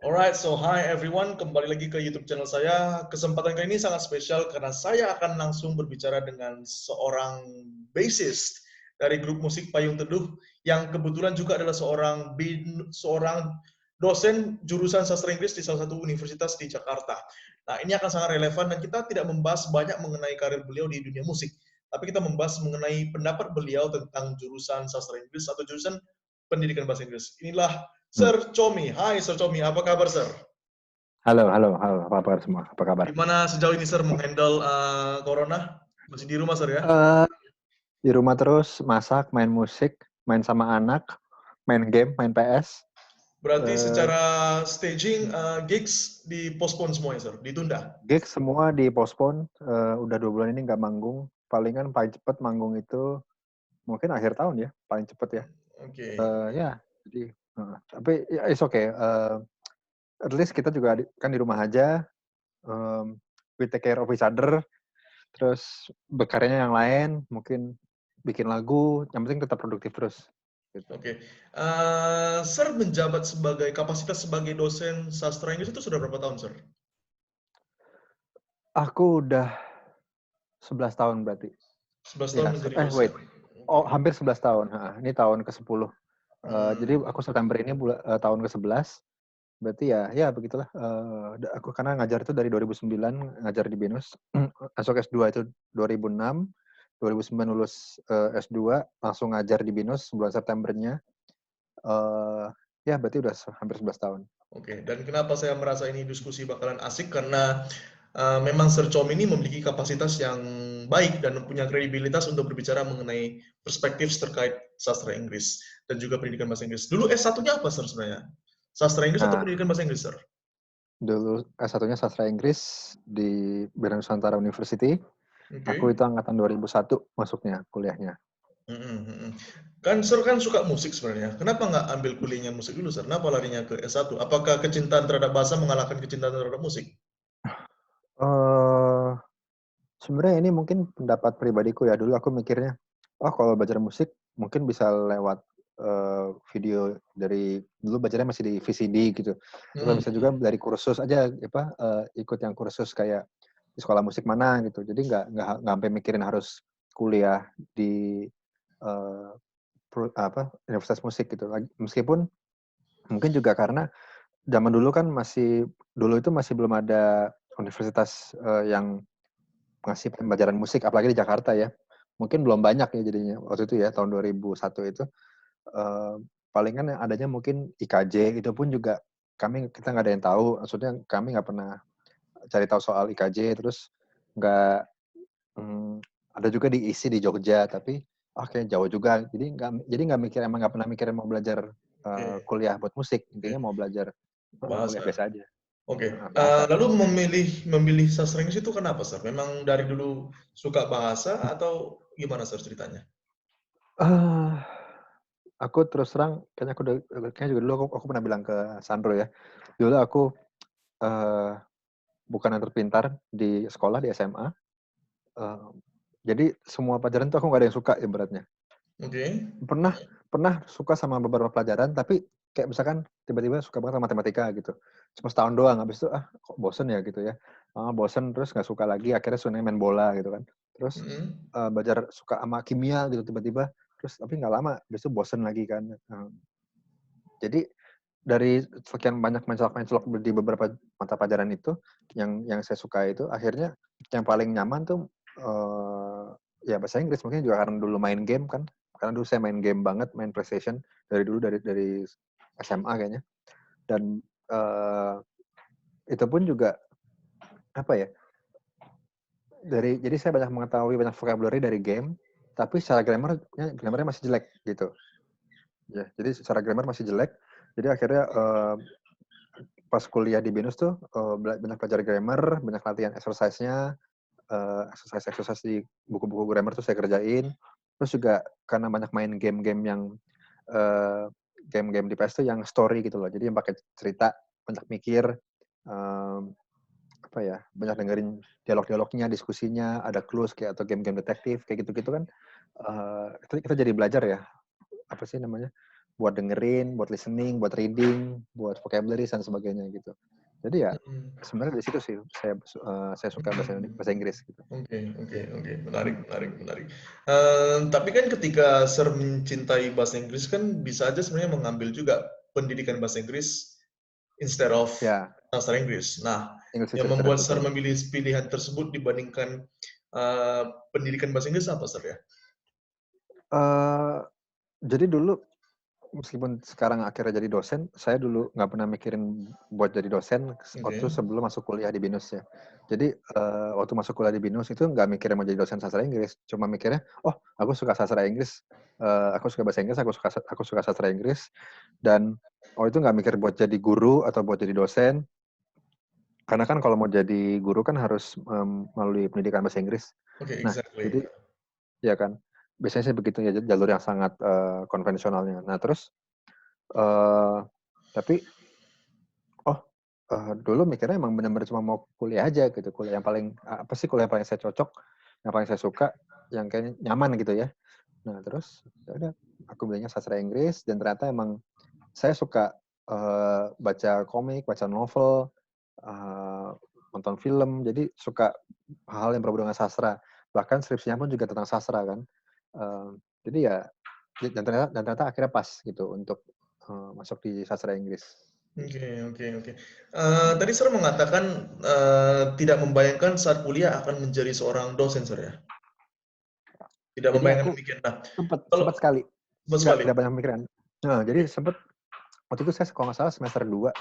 Alright, so hi everyone, kembali lagi ke YouTube channel saya. Kesempatan kali ini sangat spesial karena saya akan langsung berbicara dengan seorang bassist dari grup musik Payung Teduh yang kebetulan juga adalah seorang dosen jurusan sastra Inggris di salah satu universitas di Jakarta. Nah, ini akan sangat relevan dan kita tidak membahas banyak mengenai karir beliau di dunia musik, tapi kita membahas mengenai pendapat beliau tentang jurusan sastra Inggris atau jurusan pendidikan bahasa Inggris. Inilah Hmm. Sir Chomi. Hai Sir Chomi, apa kabar Sir? Halo, apa kabar semua? Apa kabar? Gimana sejauh ini Sir menghandle corona? Masih di rumah Sir ya? Eh, di rumah terus, masak, main musik, main sama anak, main game, main PS. Berarti Eh, secara staging gigs di postpone semua ya Sir, ditunda? Gig semua dipospon. Udah 2 bulan ini nggak manggung. Paling cepet manggung itu mungkin akhir tahun ya, paling cepet ya. Oke. Ya, jadi tapi ya, it's okay. At least kita juga kan di rumah aja. We take care of each other. Terus berkaryanya yang lain, mungkin bikin lagu. Yang penting tetap produktif terus. Gitu. Oke. Sir menjabat sebagai kapasitas sebagai dosen sastra Inggris itu sudah berapa tahun Sir? Aku udah 11 tahun berarti. 11 tahun Ya, menjadi dosen. wait. Oke. Hampir 11 tahun. Ini tahun ke-10. Jadi Hmm. aku September ini tahun ke-11. Berarti ya begitulah. Aku karena ngajar itu dari 2009 ngajar di BINUS. Masuk S2 itu 2006. 2009 lulus S2 langsung ngajar di BINUS bulan Septembernya. Ya berarti udah hampir 11 tahun. Oke, dan kenapa saya merasa ini diskusi bakalan asik karena memang Sir Chom ini memiliki kapasitas yang baik dan punya kredibilitas untuk berbicara mengenai perspektif terkait sastra Inggris dan juga pendidikan bahasa Inggris. Dulu S1-nya apa Sir sebenarnya? Sastra Inggris atau Nah, pendidikan bahasa Inggris Sir? dulu S1-nya sastra Inggris di Bina Nusantara University. Aku Oke. itu angkatan 2001 masuknya kuliahnya. Mhm, mhm. Kan Sir kan suka musik sebenarnya. Kenapa nggak ambil kuliahnya musik dulu Sir? Kenapa larinya ke S1? Apakah kecintaan terhadap bahasa mengalahkan kecintaan terhadap musik? Eh Sebenarnya ini mungkin pendapat pribadiku ya. Dulu aku mikirnya, kalau belajar musik mungkin bisa lewat video dari dulu belajarnya masih di VCD gitu. Atau bisa juga Mhm. dari kursus aja ikut yang kursus kayak di sekolah musik mana gitu. Jadi nggak sampai mikirin harus kuliah di eh, universitas musik gitu. Meskipun mungkin juga karena zaman dulu kan dulu itu masih belum ada universitas yang ngasih pembelajaran musik, apalagi di Jakarta ya. Mungkin belum banyak ya jadinya waktu itu ya, tahun 2001 itu. Palingan yang adanya mungkin IKJ, itu pun juga kita nggak ada yang tahu. Maksudnya kami nggak pernah cari tahu soal IKJ, terus nggak ada juga diisi di Jogja, tapi kayak jauh juga. Jadi emang nggak pernah mikir mau belajar Oke, kuliah buat musik. oke. Intinya mau belajar kuliah Bahasa. biasa aja, Oke, bahasa. lalu memilih sastra Inggris itu kenapa, Sir? Memang dari dulu suka bahasa atau gimana, Sir, ceritanya? Eh, aku terus terang, kayaknya juga dulu aku pernah bilang ke Sandro ya. Dulu aku eh, bukan yang terpintar di sekolah di SMA. Eh, jadi semua pelajaran tuh aku nggak ada yang suka ibaratnya. Oke. Pernah pernah suka sama beberapa pelajaran, tapi kayak misalkan tiba-tiba suka banget sama matematika gitu. Cuma setahun doang, habis itu kok bosen ya gitu ya. Bosen terus nggak suka lagi, akhirnya sunanya main bola gitu kan. Terus Mhm. belajar suka sama kimia gitu tiba-tiba, terus tapi nggak lama, habis itu bosen lagi kan. Jadi dari sekian banyak mencolok-mencolok di beberapa mata pelajaran itu, yang saya suka itu akhirnya yang paling nyaman tuh ya bahasa Inggris. Mungkin juga karena dulu main game kan, karena dulu saya main game banget, main PlayStation dari dulu dari SMA kayaknya. Dan itu pun juga apa ya? Jadi saya banyak mengetahui banyak vocabulary dari game, tapi secara grammarnya masih jelek gitu. Ya, jadi secara grammar masih jelek. Jadi akhirnya pas kuliah di BINUS tuh banyak belajar grammar, banyak latihan exercise-nya, exercise di buku-buku grammar tuh saya kerjain. Terus juga karena banyak main game-game yang uh, game-game di PS tuh yang story gitu loh. Jadi yang pakai cerita, banyak mikir, um, banyak dengerin dialog-dialognya, diskusinya, ada clues kayak atau game-game detektif kayak gitu-gitu kan. Kita jadi belajar ya, apa sih namanya? buat dengerin, buat listening, buat reading, buat vocabulary dan sebagainya gitu. Jadi ya Mm-mm. sebenarnya dari situ sih saya suka bahasa Inggris gitu. Oke. Menarik. Tapi kan ketika Sir mencintai bahasa Inggris kan bisa aja sebenarnya mengambil juga pendidikan bahasa Inggris instead of Ya, sastra Inggris. Nah, English yang literature membuat Sir betul. memilih pilihan tersebut dibandingkan pendidikan bahasa Inggris apa, Sir ya? Eh, jadi dulu meskipun sekarang akhirnya jadi dosen, saya dulu nggak pernah mikirin buat jadi dosen waktu Oke. sebelum masuk kuliah di BINUS ya. Jadi waktu masuk kuliah di BINUS itu nggak mikirin mau jadi dosen sastra Inggris, cuma mikirnya, oh aku suka sastra Inggris, aku suka bahasa Inggris, aku suka sastra Inggris, dan itu nggak mikir buat jadi guru atau buat jadi dosen, karena kan kalau mau jadi guru kan harus melalui pendidikan bahasa Inggris. Oke, Nah, exactly. jadi ya kan, biasanya sih begitu ya jalur yang sangat konvensionalnya. Nah terus tapi dulu mikirnya emang benar-benar cuma mau kuliah aja gitu, kuliah yang paling apa sih kuliah yang paling saya cocok, yang paling saya suka, yang kayaknya nyaman gitu ya. Nah terus ya udah aku belinya sastra Inggris dan ternyata emang saya suka baca komik, baca novel, nonton film, jadi suka hal-hal yang berhubungan dengan sastra. Bahkan skripsinya pun juga tentang sastra kan. Jadi ya dan ternyata akhirnya pas gitu untuk masuk di sastra Inggris. Oke. Tadi Sir mengatakan tidak membayangkan saat kuliah akan menjadi seorang dosen, Sir ya? Tidak Jadi membayangkan aku demikian. Nah, sempat kalau sekali, betul nggak sekali. tidak banyak pemikiran. Nah, jadi sempat waktu itu saya kalau nggak salah semester 2.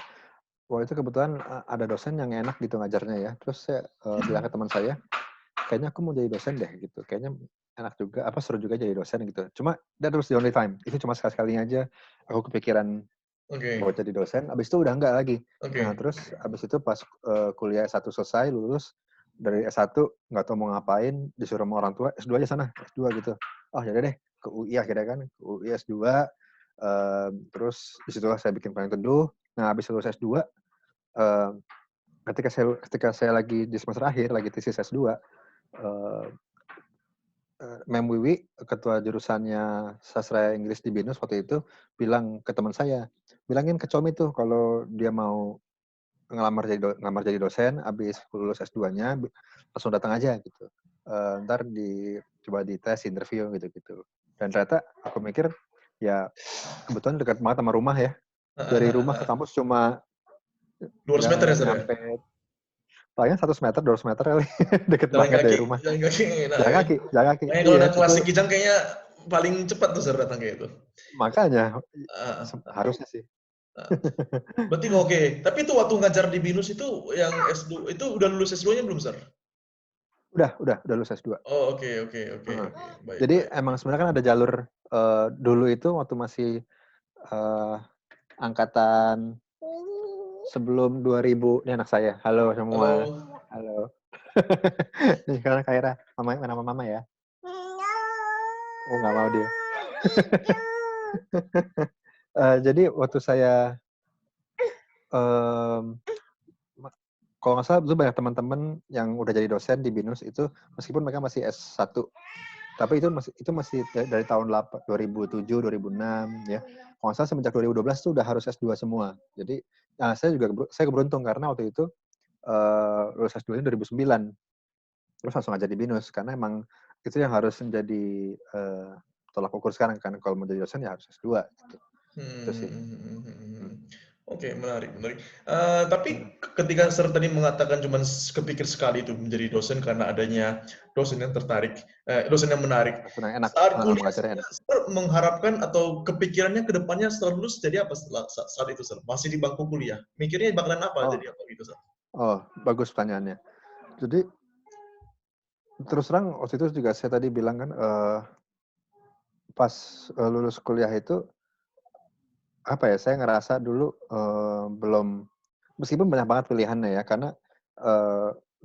Waktu itu kebetulan ada dosen yang enak gitu ngajarnya ya. Terus saya bilang ke teman saya, kayaknya aku mau jadi dosen deh gitu. Kayaknya enak juga, apa seru juga jadi dosen gitu. Cuma that was the only time. Itu cuma sekali-sekalinya aja aku kepikiran Oke. mau jadi dosen. Abis itu udah enggak lagi. Nah Oke. terus abis itu pas kuliah S1 selesai, lulus dari S1 nggak tahu mau ngapain, disuruh sama orang tua S2 aja sana, S2 gitu. Oh yaudah deh ke UI akhirnya kan, ke UI S2. Terus disitulah saya bikin Payung Teduh. Nah abis lulus S2, eh, ketika saya lagi di semester akhir, lagi tesis S2, eh, Mem Wiwi, ketua jurusannya sastra Inggris di BINUS waktu itu, bilang ke teman saya, bilangin ke Comi tuh kalau dia mau ngelamar jadi dosen, habis lulus S2-nya langsung datang aja gitu. Ntar coba dites, interview gitu-gitu. Dan ternyata aku mikir ya kebetulan dekat banget sama rumah ya. Dari rumah ke kampus cuma 200 meter ya, nggak Sir ya? nyampe, paling 100 meter, 200 meter kali. Deket Jalan banget dari kaki, rumah. jalan kaki. Nah, Jalan ya. kaki, jalan kaki. Makanya kalau Iya, udah kelas itu Kijang kayaknya paling cepat tuh Sir datang kayak itu. makanya Ah, harusnya sih. ah. Berarti oke. Tapi itu waktu ngajar di BINUS itu yang S2 itu udah lulus S2-nya belum, Sir? Udah lulus S2. Oh, oke. Heeh. Baik, Jadi baik. emang sebenarnya kan ada jalur dulu itu waktu masih eh, angkatan sebelum 2000. Ini anak saya. Halo semua. Halo. Halo. Ini sekarang Kaira. Nama mama ya. Oh nggak mau dia. Jadi waktu saya em, kalau nggak salah itu banyak teman-teman yang udah jadi dosen di BINUS itu meskipun mereka masih S1. Tapi itu masih dari tahun 2007, 2006 ya. Kalau nggak salah semenjak 2012 itu udah harus S2 semua. Jadi saya beruntung karena waktu itu lulus S2 nya 2009. Terus langsung aja di BINUS karena emang itu yang harus menjadi tolak ukur sekarang kan kalau mau jadi dosen ya harus S2 gitu. Itu sih. Hmm. Oke, menarik. Tapi ketika Sir tadi mengatakan cuma kepikir sekali itu menjadi dosen karena adanya dosen yang tertarik, dosen yang menarik. Dosen yang enak, Saat kuliah, mengajarnya enak. Sir mengharapkan atau kepikirannya ke depannya setelah lulus jadi apa saat itu, Sir? Masih di bangku kuliah. Mikirnya bakalan apa Oh, jadi apa gitu, Sir? bagus pertanyaannya. Jadi terus terang waktu itu juga saya tadi bilang kan pas lulus kuliah itu apa ya, saya ngerasa dulu belum, meskipun banyak banget pilihannya ya, karena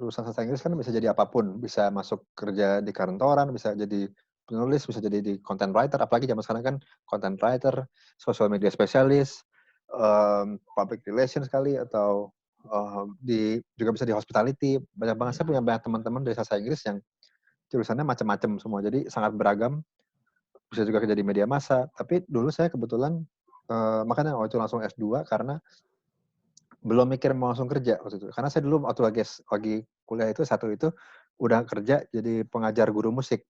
lulusan sastra Inggris kan bisa jadi apapun, bisa masuk kerja di kantoran, bisa jadi penulis, bisa jadi di content writer, apalagi zaman sekarang kan content writer, social media specialist, public relations kali, atau juga bisa di hospitality. Banyak banget, saya punya banyak teman-teman dari sastra Inggris yang jurusannya macam-macam semua, jadi sangat beragam, bisa juga kerja di media massa. Tapi dulu saya kebetulan makanya waktu itu langsung S2 karena belum mikir mau langsung kerja waktu itu. Karena saya dulu waktu lagi kuliah itu satu itu udah kerja jadi pengajar guru musik.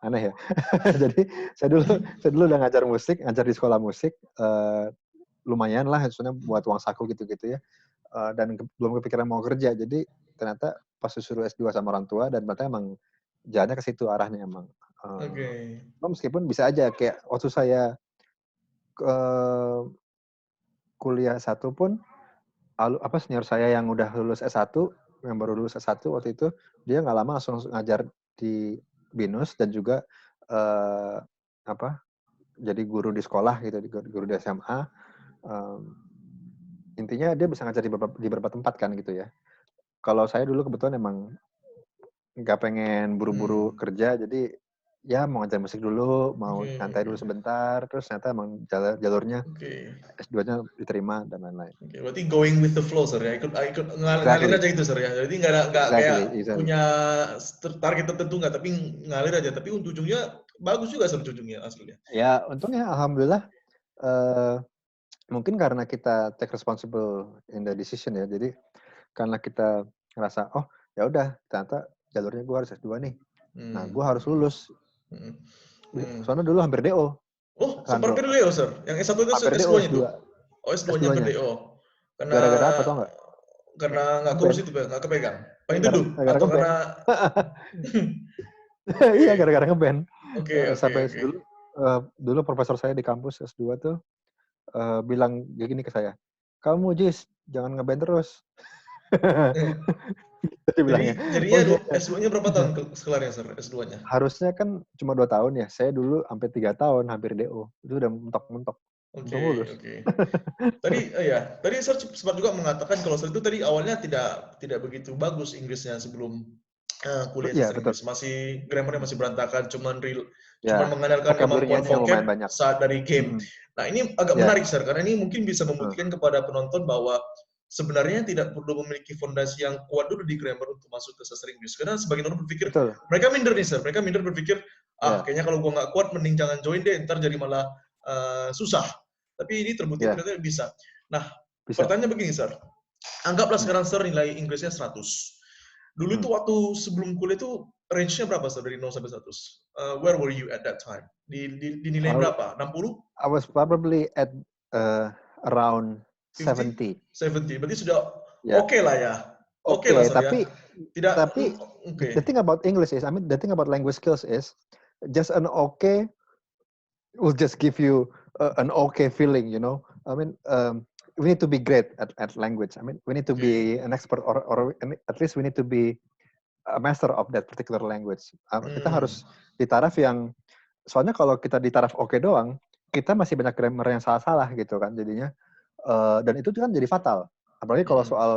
Aneh ya. Jadi saya dulu udah ngajar di sekolah musik, lumayan lah maksudnya buat uang saku gitu-gitu ya. Dan belum kepikiran mau kerja. Jadi ternyata pas disuruh S2 sama orang tua dan ternyata emang jalannya ke situ arahnya emang. Oke. Meskipun bisa aja kayak waktu saya kuliah satu pun senior saya yang udah lulus S1, yang baru lulus S1 waktu itu, dia nggak lama langsung ngajar di BINUS dan juga eh, apa jadi guru di sekolah gitu, guru di SMA. Intinya dia bisa ngajar di beberapa tempat kan gitu ya. Kalau saya dulu kebetulan emang nggak pengen buru-buru kerja, jadi ya mau ngajar musik dulu, mau santai dulu sebentar, terus ternyata emang jalurnya S2-nya diterima dan lain-lain. Oke, berarti going with the flow, sir ya. Ikut ngalir Exactly. aja gitu, sir ya. Jadi nggak kayak Exactly. punya target tertentu nggak, tapi ngalir aja. Tapi ujungnya bagus juga, sir, ujungnya aslinya. Ya, untungnya alhamdulillah mungkin karena kita take responsible in the decision ya. Jadi karena kita ngerasa, oh ya udah ternyata jalurnya gue harus S2 nih. Nah, gue harus lulus. Soalnya dulu hampir DO. Oh, Sandro. seperti DO, sir. Yang S1 itu Hampir DO S2-nya S2. tuh. Oh, S2-nya hampir S2-nya. DO. Gara-gara apa tau nggak? Karena nggak kurus Ngeband. itu, nggak kepegang. Pengen duduk Gara-gara atau ngeband. karena Iya, gara-gara ngeband. Oke. Sampai dulu profesor saya di kampus S2 tuh bilang gini ke saya, kamu Jis, jangan ngeband terus. Jadi Bilangnya, jadinya oh iya. S2-nya berapa tahun kelarnya, sir? S2-nya? Harusnya kan cuma 2 tahun ya. Saya dulu sampai 3 tahun hampir DO. Itu udah mentok-mentok. Untung lulus. Oke. Tadi saya sempat juga mengatakan kalau saya itu tadi awalnya tidak begitu bagus Inggrisnya sebelum kuliah Iya, sastra betul. Inggris. Grammarnya masih berantakan, cuman Ya, mengandalkan kemampuan vocabulary-nya lumayan vocab banyak. saat dari game. Nah, ini agak Ya. menarik, sir, karena ini mungkin bisa membuktikan kepada penonton bahwa sebenarnya tidak perlu memiliki fondasi yang kuat dulu di grammar untuk masuk ke sastra Inggris. Karena sebagian orang berpikir, Betul. mereka minder nih, sir. Mereka minder berpikir, Ya. kayaknya kalau gua nggak kuat, mending jangan join deh, ntar jadi malah susah. Tapi ini terbukti ternyata bisa. Nah, pertanyaan begini, sir. Anggaplah sekarang, sir, nilai Inggrisnya 100. Dulu itu waktu sebelum kuliah itu range-nya berapa, sir, dari 0 sampai 100? Where were you at that time? Di nilai berapa? 60? I was probably at around 70. 70. Berarti sudah Ya. oke lah ya. Oke lah, Oke, sir, ya. tapi the thing about English is, the thing about language skills is, just an okay will just give you an okay feeling, you know. We need to be great at language. We need to be an expert or at least we need to be a master of that particular language. Kita harus di taraf yang, soalnya kalau kita di taraf oke doang, kita masih banyak grammar yang salah-salah gitu kan jadinya. Dan itu kan jadi fatal. Apalagi kalau soal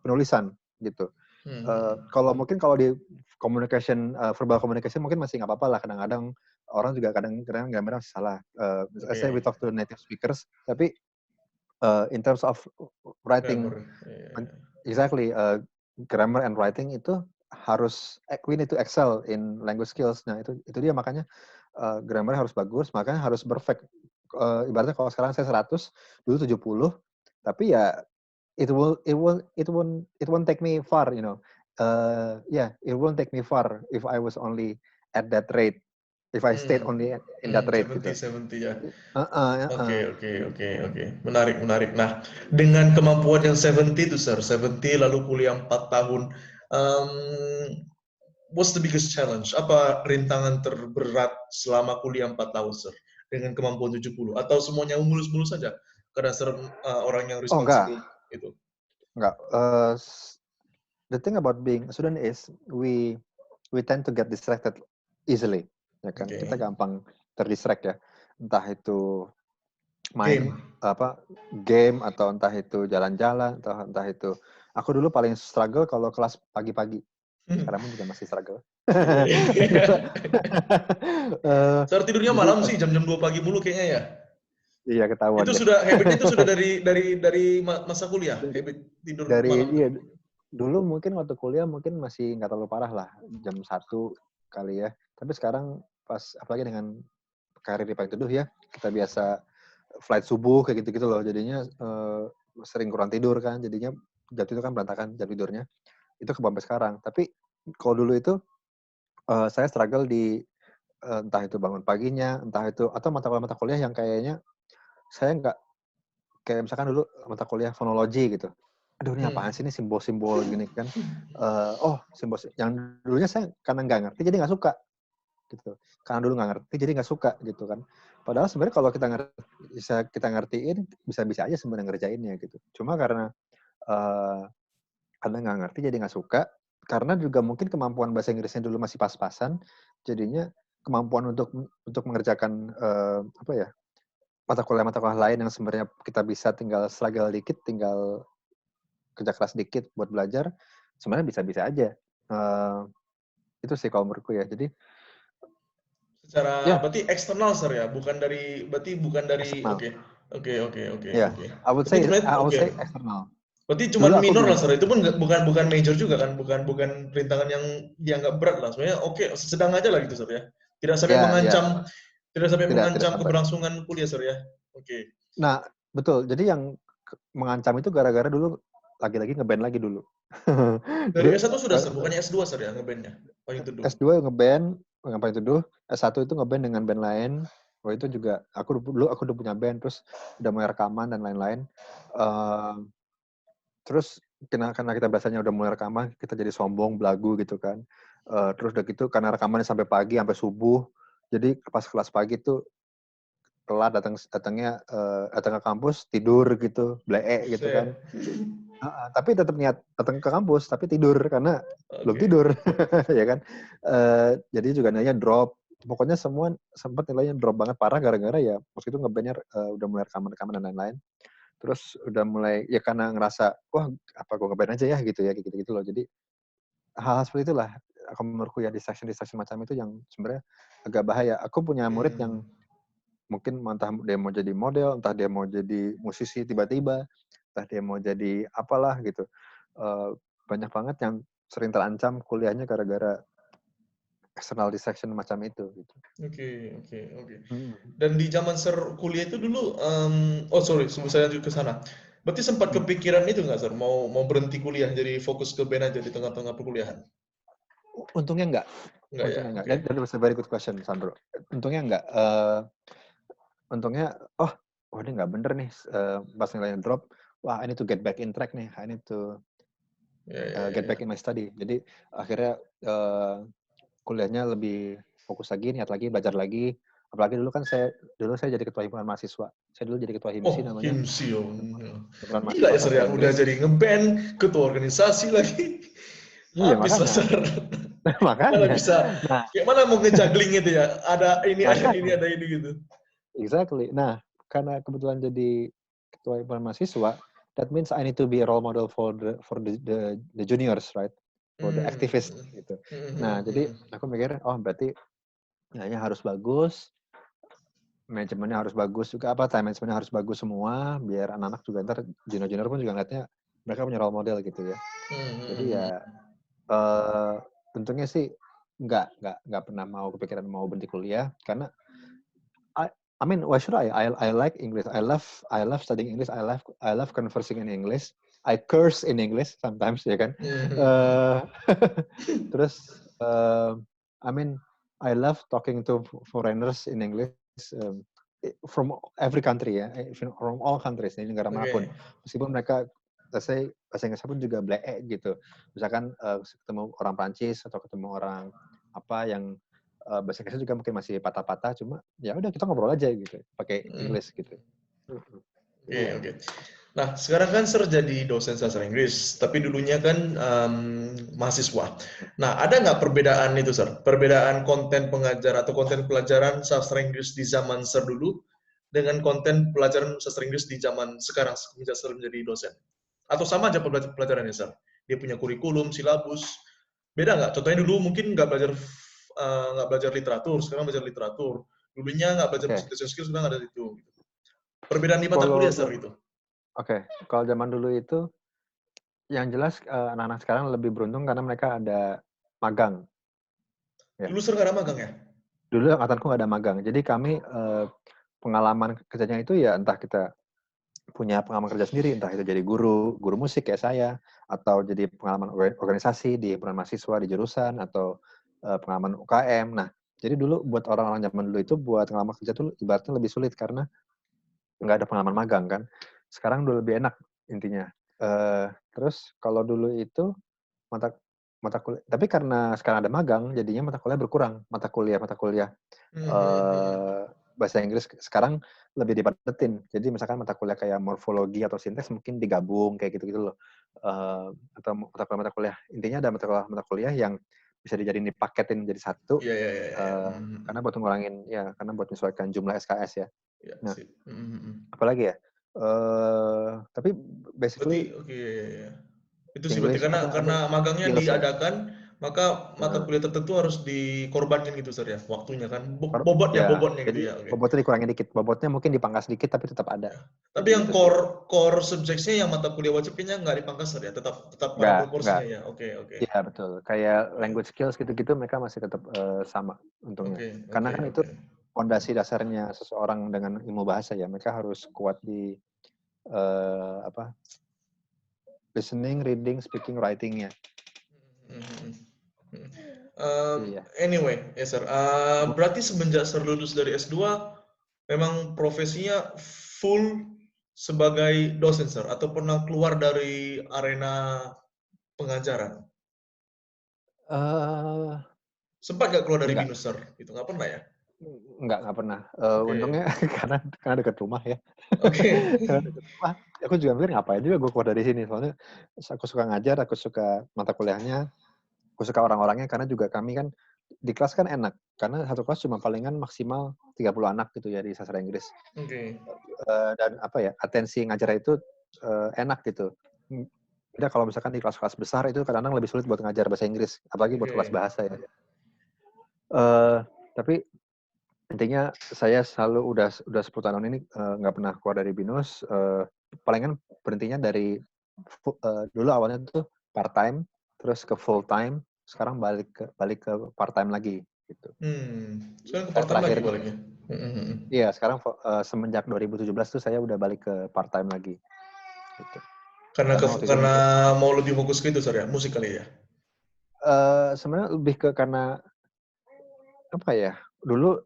penulisan gitu. Kalau di verbal communication mungkin masih nggak apa-apa lah. Kadang-kadang orang juga kadang-kadang gambarnya masih salah. Let's say we talk to native speakers, tapi in terms of writing, exactly, grammar and writing itu we need to excel in language skills. Nah itu dia makanya grammar harus bagus, makanya harus perfect. Ibaratnya kalau sekarang saya 100, dulu 70, tapi ya it won't take me far, you know. It won't take me far if I was only at that rate. If I stayed only in that rate 70, gitu. 70 ya. Oke. Oke. Menarik. Nah, dengan kemampuan yang 70 itu, sir, 70 lalu kuliah 4 tahun, what's the biggest challenge? Apa rintangan terberat selama kuliah 4 tahun, sir? Dengan kemampuan 70? Atau semuanya mulus-mulus saja? Karena sir, orang yang responsibel itu. Enggak. The thing about being a student is we tend to get distracted easily, ya kan? Kita gampang terdistract ya. Entah itu main game atau entah itu jalan-jalan, atau entah itu aku dulu paling struggle kalau kelas pagi-pagi. Sekarang pun juga masih struggle. Sir, tidurnya malam sih, jam-jam 2 pagi mulu kayaknya ya? Iya, ketahuan. Habit itu sudah dari masa kuliah, habit tidur malam. Iya, dulu mungkin waktu kuliah mungkin masih nggak terlalu parah lah, jam 1 kali ya. Tapi sekarang apalagi dengan karir di Payung Teduh ya, kita biasa flight subuh kayak gitu-gitu loh. Jadinya sering kurang tidur kan. Jadinya jatuh itu kan berantakan jam tidurnya. Itu sampai sekarang. Tapi kalau dulu itu saya struggle di entah itu bangun paginya, entah itu atau mata kuliah yang kayaknya saya nggak kayak misalkan dulu mata kuliah fonologi gitu. Aduh ini apaan sih ini simbol-simbol gini kan. Simbol yang dulunya saya karena nggak ngerti jadi nggak suka gitu. Karena dulu nggak ngerti jadi nggak suka gitu kan. Padahal sebenarnya kalau kita ngertiin bisa-bisa aja sebenarnya ngerjainnya gitu. Cuma karena nggak ngerti jadi nggak suka. Karena juga mungkin kemampuan bahasa Inggrisnya dulu masih pas-pasan, jadinya kemampuan untuk mengerjakan mata kuliah lain yang sebenarnya kita bisa tinggal struggle dikit, tinggal kerja keras dikit buat belajar, sebenarnya bisa-bisa aja. Itu sih kalau menurutku ya. Jadi Secara ya berarti eksternal sir ya, berarti bukan dari eksternal. oke. Oke. Ya, I would Tapi say sebenarnya I would oke. say eksternal. Berarti Dulu cuman aku minor lah belajar sir, itu pun bukan major juga kan, bukan rintangan yang dianggap berat lah. Sebenarnya oke, sedang aja lah gitu sir ya. Tidak sampai ya mengancam tidak sampai tidak mengancam sampai. keberlangsungan kuliah sir ya. Oke. Nah, betul. Jadi yang mengancam itu gara-gara dulu lagi-lagi ngeband lagi dulu. Dari Dulu S1 sudah sir, bukannya S2 sir ya ngebandnya, Payung Teduh. S2 ngeband, ngapain itu? S1 itu ngeband dengan band lain. Waktu itu juga aku udah punya band, terus udah mulai rekaman dan lain-lain. Terus karena kita biasanya udah mulai rekaman, kita jadi sombong, belagu gitu kan. Terus udah gitu karena rekamannya sampai pagi, sampai subuh. Jadi pas kelas pagi tuh telat datang ke kampus tidur gitu, bleek gitu kan. Buset. Tapi tetap niat datang ke kampus, tapi tidur karena belum Oke. tidur, ya kan. Jadi juga nilainya drop. Pokoknya semua sempat nilainya drop banget parah gara-gara ya waktu itu ngebandnya udah mulai rekaman dan lain-lain. Terus udah mulai ya karena ngerasa wah apa gue ngeband aja ya gitu ya kayak gitu-gitu loh. Jadi hal-hal seperti itulah aku menurutku ya distraction macam itu yang sebenarnya agak bahaya. Aku punya murid yang mungkin entah dia mau jadi model, entah dia mau jadi musisi tiba-tiba, entah dia mau jadi apalah gitu. Banyak banget yang sering terancam kuliahnya gara-gara external distraction macam itu gitu. Oke. Hmm. Dan di zaman ser kuliah itu dulu, sorry, sebelum saya lanjut ke sana. Berarti sempat Hmm. kepikiran itu nggak, Sir? Mau berhenti kuliah, jadi fokus ke band aja di tengah-tengah perkuliahan? Untungnya enggak. Enggak ya? Untungnya enggak. Oke. That was a very good question, Sandro. Untungnya enggak. Untungnya, ini nggak bener nih, pas nilainya drop, wah I need to get back in track nih, I need to get back Ya. in my study. Jadi akhirnya kuliahnya lebih fokus lagi, niat lagi, belajar lagi. Apalagi dulu saya jadi ketua himpunan mahasiswa. Saya dulu jadi ketua himsi Oh, namanya himsi ya. himpunan Gila mahasiswa ya, Sir sastra ya. Udah Inggris. jadi ngeband, ketua organisasi lagi. Iya Habis lah, makanya, Sir. Mana makanya. bisa, Nah kayak mana mau ngejagling itu ya? makanya, Ada ini gitu. exactly. Nah karena kebetulan jadi ketua himpunan mahasiswa, that means I need to be a role model for the juniors, right? For the activist Hmm. gitu. Nah, jadi Hmm. aku mikir, berarti nilainya harus bagus, manajemennya harus bagus juga, time manajemennya harus bagus semua, biar anak-anak juga ntar junior-junior pun juga ngeliatnya mereka punya role model gitu ya. Jadi ya, untungnya sih nggak pernah mau kepikiran mau berhenti kuliah karena I mean, why should I? I like English. I love studying English. I love conversing in English. I curse in English sometimes, ya kan. Terus, I mean, I love talking to foreigners in English from every country ya, from all countries di negara manapun. Oke. Meskipun mereka, saya bahasa Inggrisnya pun juga bleek gitu. Misalkan ketemu orang Prancis atau ketemu orang apa yang bahasa Inggrisnya juga mungkin masih patah-patah, cuma ya udah kita ngobrol aja gitu, pakai English gitu. Oke. Nah, sekarang kan Sir jadi dosen sastra Inggris, tapi dulunya kan mahasiswa. Nah, ada nggak perbedaan itu, Sir? Perbedaan konten pengajar atau konten pelajaran sastra Inggris di zaman Sir dulu dengan konten pelajaran sastra Inggris di zaman sekarang semenjak Sir menjadi dosen? Atau sama aja pelajarannya, Sir? Dia punya kurikulum, silabus. Beda nggak? Contohnya dulu mungkin nggak belajar literatur, sekarang belajar literatur. Dulunya nggak belajar Oke. musik skill, sekarang ada itu. Perbedaan di mata kuliah, Kalau Sir, itu. kalau zaman dulu itu yang jelas anak-anak sekarang lebih beruntung karena mereka ada magang. Ya. Dulu Sir nggak ada magang ya? Dulu angkatanku nggak ada magang. Jadi kami pengalaman kerjanya itu ya entah kita punya pengalaman kerja sendiri, entah itu jadi guru musik kayak saya, atau jadi pengalaman organisasi di himpunan mahasiswa di jurusan, atau pengalaman UKM. Nah, jadi dulu buat orang-orang zaman dulu itu buat pengalaman kerja tuh ibaratnya lebih sulit karena nggak ada pengalaman magang kan. Sekarang udah lebih enak intinya. Terus kalau dulu itu mata mata kuliah, tapi karena sekarang ada magang, jadinya mata kuliah berkurang. Mata kuliah bahasa Inggris sekarang lebih dipadetin. Jadi misalkan mata kuliah kayak morfologi atau sinteks mungkin digabung kayak gitu-gitu loh. Atau mata kuliah. Intinya ada mata kuliah yang bisa dijadiin dipaketin jadi satu. Iya, iya, iya, iya. Karena buat ngurangin karena buat menyesuaikan jumlah SKS ya. Iya Nah, sih. apalagi ya? Tapi Berarti basically oke, iya, iya, iya. Itu sih berarti English apa karena magangnya skills ya. diadakan, maka mata Heeh. kuliah tertentu harus dikorbankan gitu, Sir, ya, waktunya kan. Ya, Bobotnya gitu jadi ya, oke. bobotnya dikurangin dikit. Bobotnya mungkin dipangkas dikit tapi tetap ada. Ya. Tapi Jadi yang gitu sih. core subjeknya yang mata kuliah wajib kayaknya nggak dipangkas, Sir, ya, tetap tetap pada Enggak. proporsinya ya. Oke, oke. Iya, betul. Kayak Oke. language skills gitu-gitu mereka masih tetap sama untungnya. Oke, Karena oke, kan itu oke. fondasi dasarnya seseorang dengan ilmu bahasa ya. Mereka harus kuat di apa? Listening, reading, speaking, writing-nya. Mhm. Um, Iya. anyway, ya Sir. Berarti semenjak Sir lulus dari S2, memang profesinya full sebagai dosen Sir, atau pernah keluar dari arena pengajaran? eh Sempat nggak keluar dari enggak. BINUS Sir? Itu nggak pernah ya? Enggak pernah. Oke, Untungnya karena dekat rumah ya. oke. Karena dekat rumah, aku juga mikir ngapain juga gue keluar dari sini. Soalnya aku suka ngajar, aku suka mata kuliahnya, aku suka orang-orangnya karena juga kami kan di kelas kan enak. Karena satu kelas cuma palingan maksimal 30 anak gitu ya di sastra Inggris. Oke. Dan apa ya, atensi ngajar itu enak gitu. Beda kalau misalkan di kelas-kelas besar itu kadang-kadang lebih sulit buat ngajar bahasa Inggris, apalagi buat kelas Oke. bahasa ya. Tapi intinya saya selalu udah 10 tahun ini nggak pernah keluar dari BINUS. Palingan berhentinya dari dulu awalnya tuh part time, terus ke full time, sekarang balik ke part time lagi gitu. Sekarang ke Saya part-time lagi terakhir baliknya? Mhm. iya sekarang semenjak 2017 tuh saya udah balik ke part time lagi gitu. Karena waktu itu Karena mikir mau lebih fokus ke itu Sir, ya? Musik kali ya? sebenarnya lebih ke karena apa ya? Dulu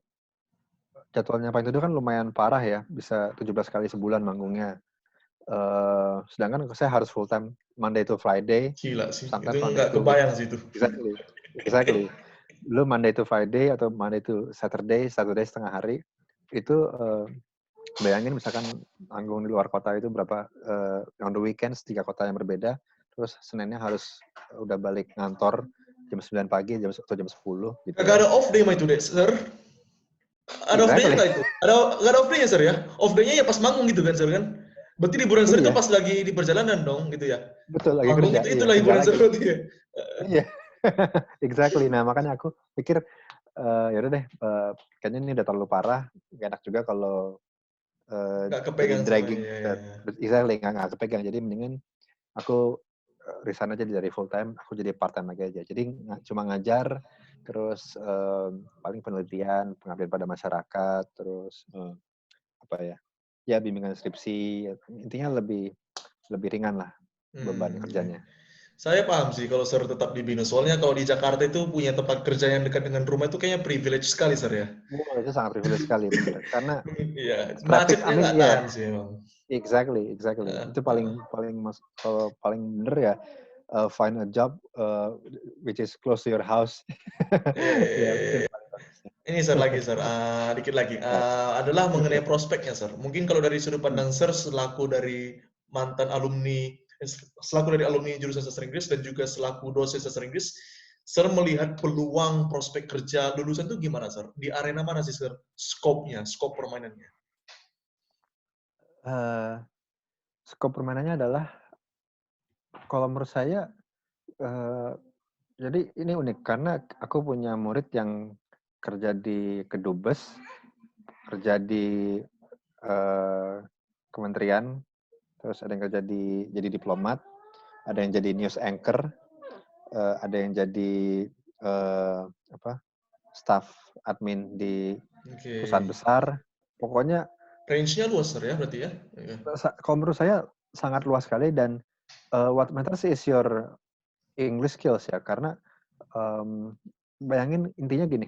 jadwalnya Paling Teduh kan lumayan parah ya, bisa 17 kali sebulan manggungnya. Sedangkan saya harus full time Monday to Friday, Gila sih, itu sometimes Monday nggak to kebayang sih itu. exactly, exactly. Dulu Monday to Friday atau Monday to Saturday, Saturday setengah hari. Itu bayangin misalkan manggung di luar kota itu berapa on the weekends 3 kota yang berbeda, terus Seninnya harus udah balik ngantor jam 9 pagi atau jam 10 gitu Kagak ya. ada off day mah itu deh, Sir. Ada off day-nya Exactly. nggak itu? Nggak ada off day-nya, Sir, ya? Off day-nya ya pas manggung gitu kan, Sir, kan? Berarti liburan Sir itu Iya, pas lagi di perjalanan dong, gitu ya? betul lagi Manggung kerja. itu Iya, itulah kerja hiburan Sir lagi. berarti ya? Iya. Exactly. Nah, makanya aku pikir ya udah deh, kayaknya ini udah terlalu parah. Gak enak juga kalau Nggak jadi kepegang semuanya, dragging. ya, ya, ya. Exactly, nggak kepegang. Jadi mendingan aku resign aja dari full time, aku jadi part time lagi aja. Jadi cuma ngajar, terus paling penelitian, pengabdian pada masyarakat, terus apa ya? Ya bimbingan skripsi. Intinya lebih ringan lah beban Oke. kerjanya. Saya paham sih kalau Sir tetap di BINUS. Soalnya kalau di Jakarta itu punya tempat kerja yang dekat dengan rumah itu kayaknya privilege sekali, Sir, ya? Wah, itu sangat privilege sekali, bener. Karena Iya, traffic, I macetnya mean, nggak ya, tahan sih emang. exactly. Itu kalau paling bener ya, find a job which is close to your house. Ya, itu Eh, yang paling bagusnya. ini Sir lagi Sir, dikit lagi, Ya. adalah mengenai prospeknya Sir. Mungkin kalau dari sudut pandang Sir selaku dari mantan alumni, selaku dari alumni jurusan sastra Inggris dan juga selaku dosen sastra Inggris, Sir melihat peluang prospek kerja lulusan itu gimana Sir? Di arena mana sih Sir? Skop permainannya? Eh, Skop permainannya adalah, kalau menurut saya, eh, jadi ini unik karena aku punya murid yang kerja di Kedubes, kerja di eh, kementerian, terus ada yang kerja jadi diplomat, ada yang jadi news anchor, ada yang jadi apa staff admin di Oke. perusahaan besar, pokoknya Range-nya luas sir ya berarti ya. Iya. kalau menurut saya sangat luas sekali dan what matters is your English skills ya, karena bayangin intinya gini,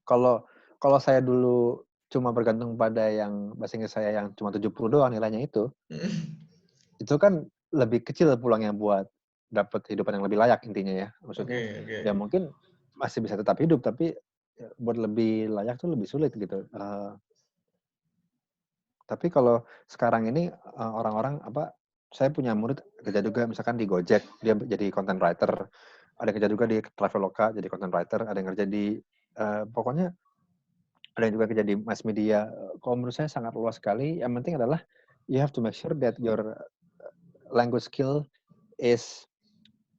kalau kalau saya dulu cuma bergantung pada yang bahasa Inggris saya yang cuma 70 doang nilainya itu kan lebih kecil peluangnya buat dapat kehidupan yang lebih layak intinya ya. Maksudnya Oke. ya mungkin masih bisa tetap hidup tapi ya, buat lebih layak tuh lebih sulit gitu. Tapi kalau sekarang ini orang-orang saya punya murid kerja juga misalkan di Gojek dia jadi content writer, ada kerja juga di Traveloka jadi content writer, ada yang kerja di pokoknya ada yang juga kerja di mass media. Kalau menurut saya sangat luas sekali. Yang penting adalah you have to make sure that your language skill is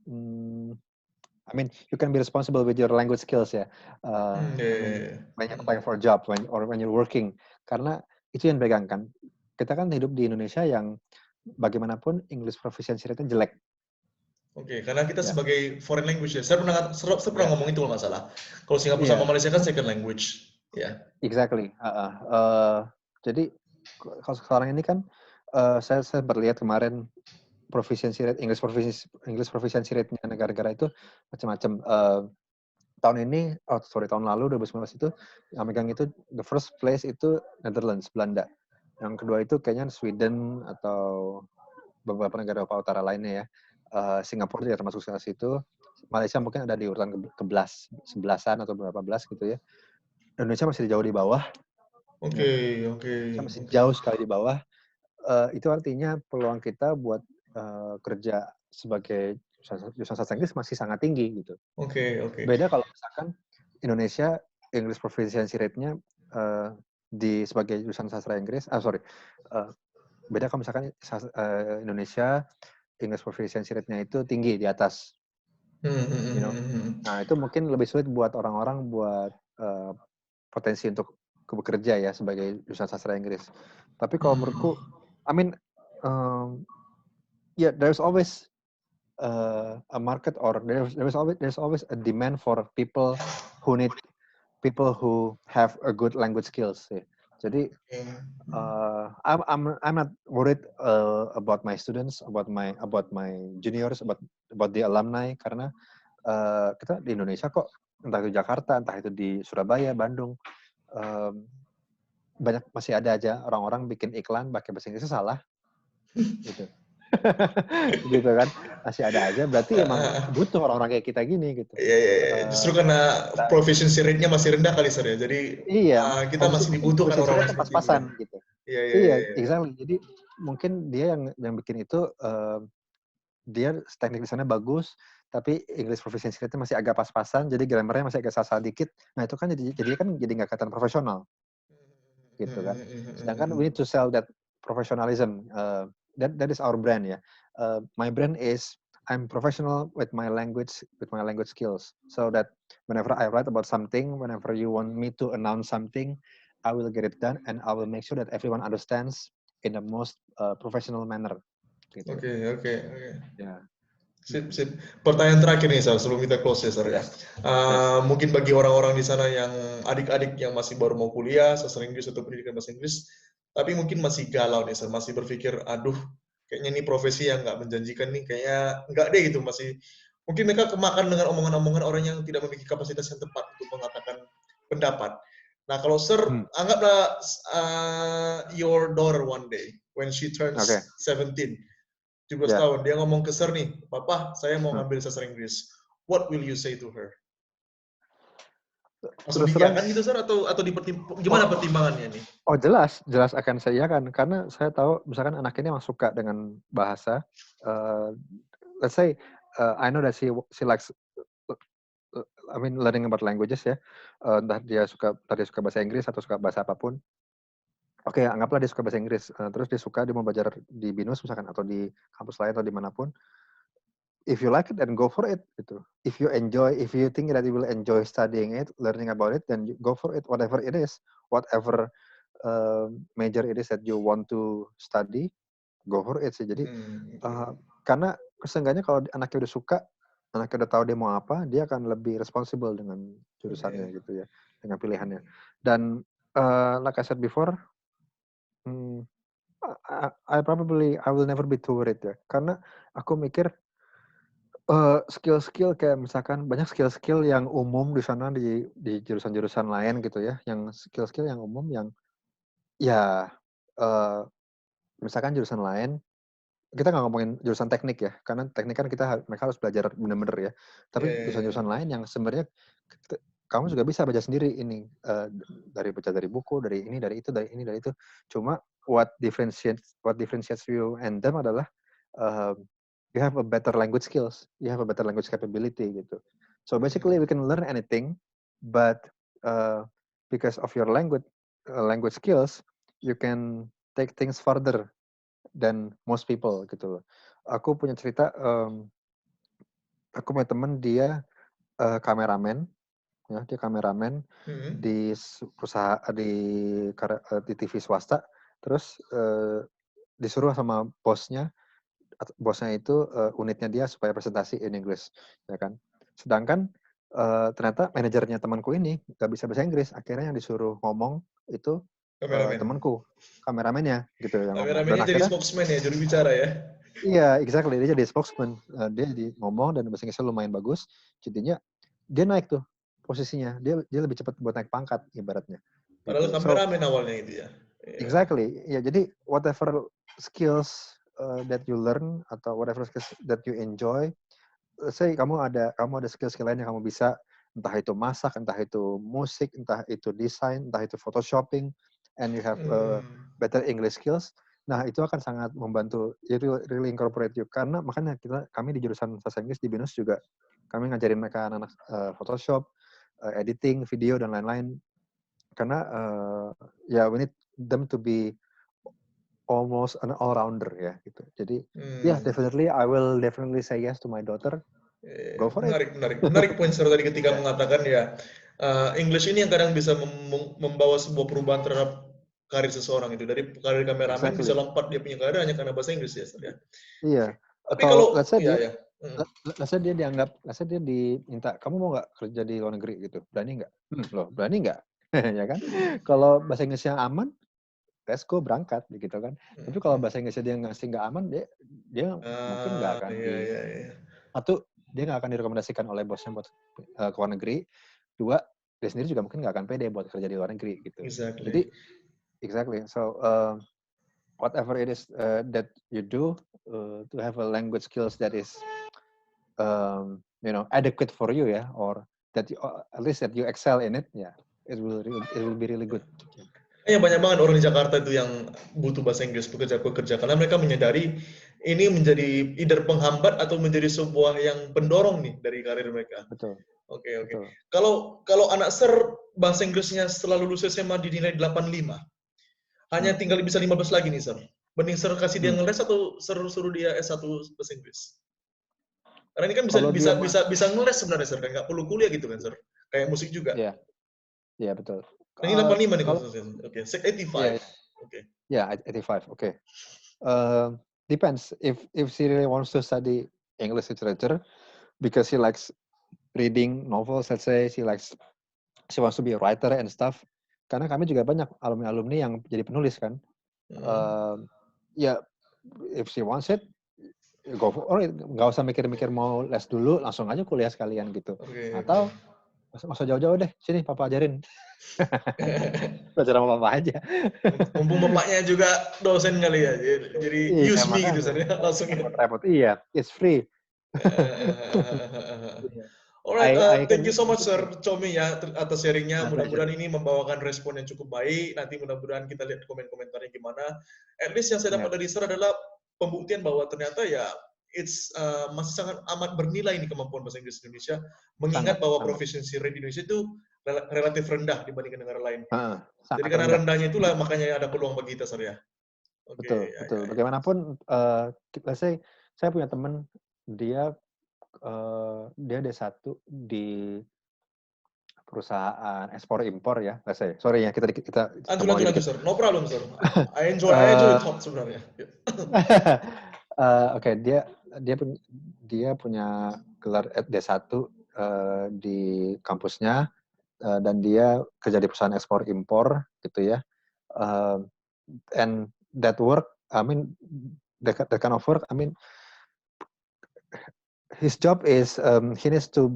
I mean, you can be responsible with your language skills ya. I mean, Iya. when you're applying for a job, when you're working, karena itu yang pegang kan. Kita kan hidup di Indonesia yang bagaimanapun English proficiency rate-nya jelek. Oke, karena kita Ya, sebagai foreign language ya, saya pernah ya, ngomong itu kalau nggak salah. Kalau Singapura sama iya, Malaysia kan second language, ya. exactly. Jadi kalau sekarang ini kan saya berlihat kemarin proficiency rate English proficiency rate-nya negara-negara itu macam-macam. Tahun ini, tahun lalu 2019 itu yang megang itu the first place itu Netherlands, Belanda. Yang kedua itu kayaknya Sweden atau beberapa negara Eropa Utara lainnya ya. Singapura tidak termasuk ke situ. Malaysia mungkin ada di urutan ke-11, 11-an atau berapa belas gitu ya. Indonesia masih jauh di bawah. Oke, Ya. oke, Indonesia masih oke. jauh sekali di bawah. Itu artinya peluang kita buat kerja sebagai jurusan sastra Inggris masih sangat tinggi gitu. Oke. Beda kalau misalkan Indonesia English proficiency rate-nya di sebagai jurusan sastra Inggris, beda kalau misalkan Indonesia English proficiency rate-nya itu tinggi di atas, you know. Nah itu mungkin lebih sulit buat orang-orang buat potensi untuk bekerja ya sebagai jurusan sastra Inggris. Tapi kalau menurutku, I mean, there's always a market or there's always a demand for people who have a good language skills. Ya. Jadi I'm not worried about my students, about my juniors, about the alumni karena kita di Indonesia kok entah itu Jakarta, entah itu di Surabaya, Bandung banyak masih ada aja orang-orang bikin iklan pakai bahasa Inggrisnya salah gitu. Gitu kan masih ada aja berarti emang butuh orang-orang kayak kita gini gitu. Iya. Justru karena proficiency rate-nya masih rendah kali sir ya. Jadi Iya, kita masih mungkin dibutuhkan proficiency orang-orang rate-nya seperti itu ya. pas-pasan gitu. Iya. Iya, exactly. Jadi mungkin dia yang bikin itu dia teknik lisannya bagus, tapi English proficiency rate-nya masih agak pas-pasan, jadi grammarnya masih agak salah dikit. Nah itu kan jadi nggak kelihatan profesional, gitu kan. Sedangkan we need to sell that professionalism. That is our brand ya. My brand is I'm professional with my language skills, so that whenever I write about something, whenever you want me to announce something, I will get it done and I will make sure that everyone understands in the most professional manner. Gitu. Oke. Ya. Sip. Pertanyaan terakhir nih, Sar, sebelum kita close ya, Sar ya. Yes. Yes. Mungkin bagi orang-orang di sana yang adik-adik yang masih baru mau kuliah, sastra Inggris atau pendidikan bahasa Inggris, tapi mungkin masih galau nih, Sar, masih berpikir, aduh, kayaknya ini profesi yang nggak menjanjikan nih, kayaknya nggak deh gitu, masih mungkin mereka kemakan dengan omongan-omongan orang yang tidak memiliki kapasitas yang tepat untuk mengatakan pendapat. Nah, kalau Sir, anggaplah your daughter one day, when she turns 17, 17 tahun, dia ngomong ke Sir nih, Papa, saya mau ngambil sastra Inggris. What will you say to her? Langsung diiyakan gitu, Sir, atau gimana pertimbangannya nih? Oh jelas akan saya iyakan karena saya tahu misalkan anak ini memang suka dengan bahasa. Let's say I know that she likes learning about languages ya. Entah dia suka bahasa Inggris atau suka bahasa apapun. Oke, anggaplah dia suka bahasa Inggris. Terus dia mau belajar di BINUS misalkan atau di kampus lain atau dimanapun. If you like it, then go for it. Gitu. If you think that you will enjoy studying it, learning about it, then go for it. Whatever it is, whatever major it is that you want to study, go for it sih. Jadi karena seenggaknya kalau anaknya udah suka, anaknya udah tahu dia mau apa, dia akan lebih responsible dengan jurusannya gitu ya, dengan pilihannya. Dan Like I said before, hmm, I will never be too worried ya. Karena aku mikir skill-skill kayak misalkan banyak skill-skill yang umum di sana di jurusan-jurusan lain gitu ya, yang skill-skill yang umum yang ya eee, misalkan jurusan lain, kita nggak ngomongin jurusan teknik ya, karena teknik kan mereka harus belajar bener-bener ya. Iya, Tapi iya, iya. jurusan-jurusan lain yang sebenarnya kamu juga bisa baca sendiri ini, baca dari buku, dari ini, dari itu, dari ini, dari itu. Cuma what differentiates you and them adalah, eee, you have a better language skills, you have a better language capability gitu. So basically we can learn anything, but, eee, because of your language skills, you can take things further than most people gitu loh. Aku punya cerita, aku punya temen dia, kameramen. Ya, dia kameramen Mhm. di di TV swasta, terus, disuruh sama bosnya itu, unitnya dia supaya presentasi in English, ya kan. Sedangkan, ternyata manajernya temanku ini nggak bisa bahasa Inggris, akhirnya yang disuruh ngomong itu, Kameramen. temanku, kameramennya gitu yang ngomong. Dan Kameramennya jadi akhirnya spokesman ya, juru bicara ya. iya, exactly, dia jadi spokesman, dia ngomong dan bahasa Inggrisnya lumayan bagus, jadinya dia naik tuh posisinya, dia dia lebih cepat buat naik pangkat ibaratnya, Padahal gitu. So, kameramen awalnya itu ya. Iya. exactly, ya jadi whatever skills, that you learn atau whatever skills that you enjoy, let's say kamu ada skill-skill lain yang kamu bisa, entah itu masak, entah itu musik, entah itu desain, entah itu photoshopping, and you have, Hmm. better English skills. Nah, itu akan sangat membantu, it will really incorporate you. Karena makanya kami di jurusan bahasa Inggris di BINUS juga, kami ngajarin mereka anak-anak, Photoshop, editing video dan lain-lain. Karena, ya we need them to be almost an all-rounder ya, gitu. Jadi, yeah, Hmm. definitely I will definitely say yes to my daughter. Go for it. Menarik, menarik. Menarik poin Sir tadi ketika Ya, mengatakan ya, English ini yang kadang bisa membawa sebuah perubahan terhadap karir seseorang itu. Dari karir kameramen bisa exactly. lompat dia punya karir hanya karena bahasa Inggris ya, Sir ya. Iya. Tapi Atau kalau, ya, ya. let's say dia diminta, "Kamu mau nggak kerja di luar negeri?" Gitu. "Berani nggak?" Loh, berani nggak?" Ya kan? Kalau bahasa Inggrisnya aman, let's go, berangkat, gitu kan. Tapi kalau Hmm. bahasa Inggrisnya dia ngasih nggak aman, dia dia mungkin nggak akan Iya, iya, iya. satu, dia nggak akan direkomendasikan oleh bosnya buat, ke luar negeri. Dua, dia sendiri juga mungkin nggak akan pede buat kerja di luar negeri, gitu. Jadi Exactly. exactly. So, whatever it is, that you do, to have a language skills that is, adequate for you ya, or that at least that you excel in it, ya, it will be really good. Banyak banget orang di Jakarta itu yang butuh bahasa Inggris pekerja-pekerja karena mereka menyadari ini menjadi either penghambat atau menjadi sebuah yang pendorong nih dari karir mereka. Betul, Oke, oke. betul. Kalau kalau anak Sir bahasa Inggrisnya setelah lulus SMA dinilai 85, hanya Hmm. tinggal bisa 15 lagi nih Sir. Mending Sir kasih dia Hmm. ngeles atau Sir suruh dia S1 bahasa Inggris? Karena ini kan bisa Kalau bisa dia bisa bisa ngeles sebenarnya Sir, nggak perlu kuliah gitu kan Sir. Kayak musik juga. ya, ya betul. Nah, ini 85 nih Kalau maksudnya. Oke, 85. ya, Oke. ya 85, oke. Depends if she really wants to study English literature because she likes reading novels, let's say she wants to be a writer and stuff. Karena kami juga banyak alumni-alumni yang jadi penulis kan. Hmm. Ya, if she wants it, go for it. Nggak usah mikir-mikir mau les dulu, langsung aja kuliah sekalian gitu. Oke, oke. Atau nggak usah jauh-jauh deh, sini papa ajarin. Belajar sama papa aja. Mumpung bapaknya juga dosen kali ya, jadi Iya, use me gitu makanya. saya langsung ya. Repot-repot. Iya, it's free. Iya. Alright, I thank can you so much Sir definitely. Chomi ya atas sharingnya. My pleasure. Mudah-mudahan ini membawakan respon yang cukup baik. Nanti mudah-mudahan kita lihat komen-komentarnya gimana. At least yang saya Ya, dapat dari Sir adalah pembuktian bahwa ternyata ya masih sangat amat bernilai nih kemampuan bahasa Inggris Indonesia. Mengingat sangat, bahwa sangat. proficiency rate di Indonesia itu relatif rendah dibandingkan negara lain. Heeh, Jadi sangat karena rendah. rendahnya itulah makanya ada peluang bagi kita Sir ya. Oke, Betul, ya, ya, betul. ya. Bagaimanapun, let's say saya punya teman, dia, dia D1 di perusahaan ekspor impor ya, let's say. Sorry ya, kita Lanjut, sambung lanjut, lagi lanjut, dikit. Sir. No problem, Sir. I enjoy the Eee, talk sebenarnya. oke, dia punya gelar D1, di kampusnya. dan dia kerja di perusahaan ekspor impor gitu ya. And that work, I mean, that kind of work, I mean, his job is he needs to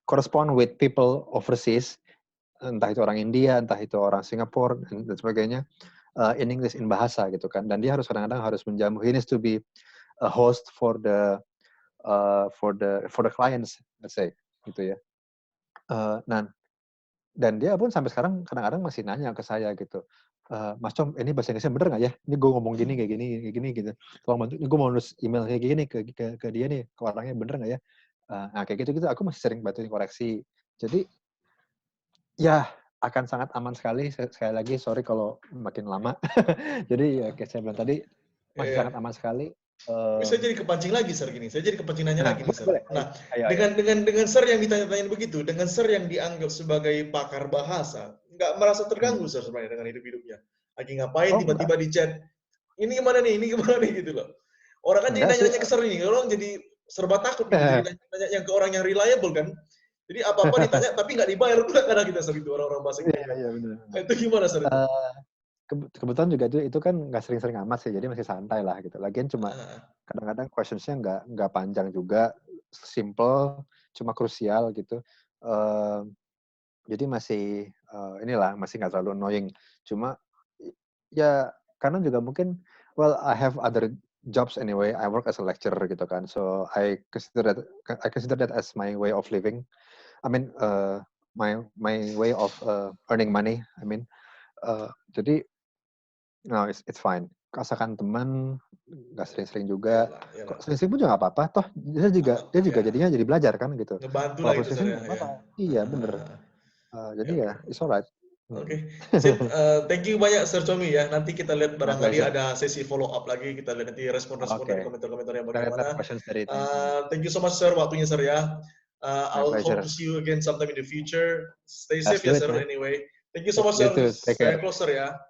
correspond with people overseas, entah itu orang India, entah itu orang Singapura dan sebagainya, in English, in bahasa gitu kan. Dan dia harus kadang-kadang harus menjamu. He needs to be a host for the clients, let's say gitu ya. Nah, dan dia pun sampai sekarang kadang-kadang masih nanya ke saya gitu, Mas Com, ini bahasa Inggrisnya bener nggak ya? Ini gue ngomong gini kayak gini gitu. Tolong bantu. Ini gue mau nulis email kayak gini ke dia nih, ke orangnya bener nggak ya? Nah kayak gitu aku masih sering bantuin koreksi. Jadi ya akan sangat aman sekali. Sekali lagi sorry kalau makin lama. Jadi ya kayak saya bilang tadi masih sangat aman sekali. Saya jadi kepancing lagi, Sir, gini. Saya jadi kepancing nanya lagi nih, Sir. Boleh. Nah, Ayo. dengan Sir yang ditanya-tanyain begitu, dengan Sir yang dianggap sebagai pakar bahasa, nggak merasa terganggu, Sir, sebenarnya dengan hidup-hidupnya. Lagi ngapain Oh tiba-tiba di chat, ini gimana nih, gitu loh. Orang kan jadi enggak sih. nanya-nanya ke Sir ini, orang jadi serba takut nih, jadi nanya yang ke orang yang reliable kan. Jadi apa-apa ditanya, tapi nggak dibayar, tuh kadang kita Sir, itu orang-orang bahasa gitu. Iya benar. Nah, itu gimana, Sir, itu? Kebetulan juga itu kan nggak sering-sering amat sih, jadi masih santai lah gitu. Lagian cuma kadang-kadang questionsnya nggak panjang juga, simple, cuma krusial gitu. Jadi masih masih nggak terlalu annoying. Cuma ya karena juga mungkin, well, I have other jobs anyway. I work as a lecturer gitu kan, so I consider that as my way of living. I mean, my way of earning money. I mean, jadi no, it's fine. Asalkan teman, nggak sering-sering juga. Iyalah. Kok sering-sering pun juga nggak apa-apa. Toh dia juga jadinya jadi belajar kan gitu. Ngebantu Kalau lah itu, Sir, sering-sering ya. nggak apa-apa. Iya bener. Jadi ya, it's alright. Oke, sip. Thank you banyak, Sir Chomi ya. Nanti kita lihat My barangkali pleasure. ada sesi follow up lagi. Kita lihat nanti respon-respon dari Oke. komentar-komentar yang Kita lihat bagaimana. questions dari teman-teman. Thank you so much, Sir, waktunya, Sir ya. My I'll hope pleasure. to see you again sometime in the future. Stay Let's safe do ya, it, Sir, man. anyway. Thank you so much, You Sir. too. Take care. Saya close, Sir ya.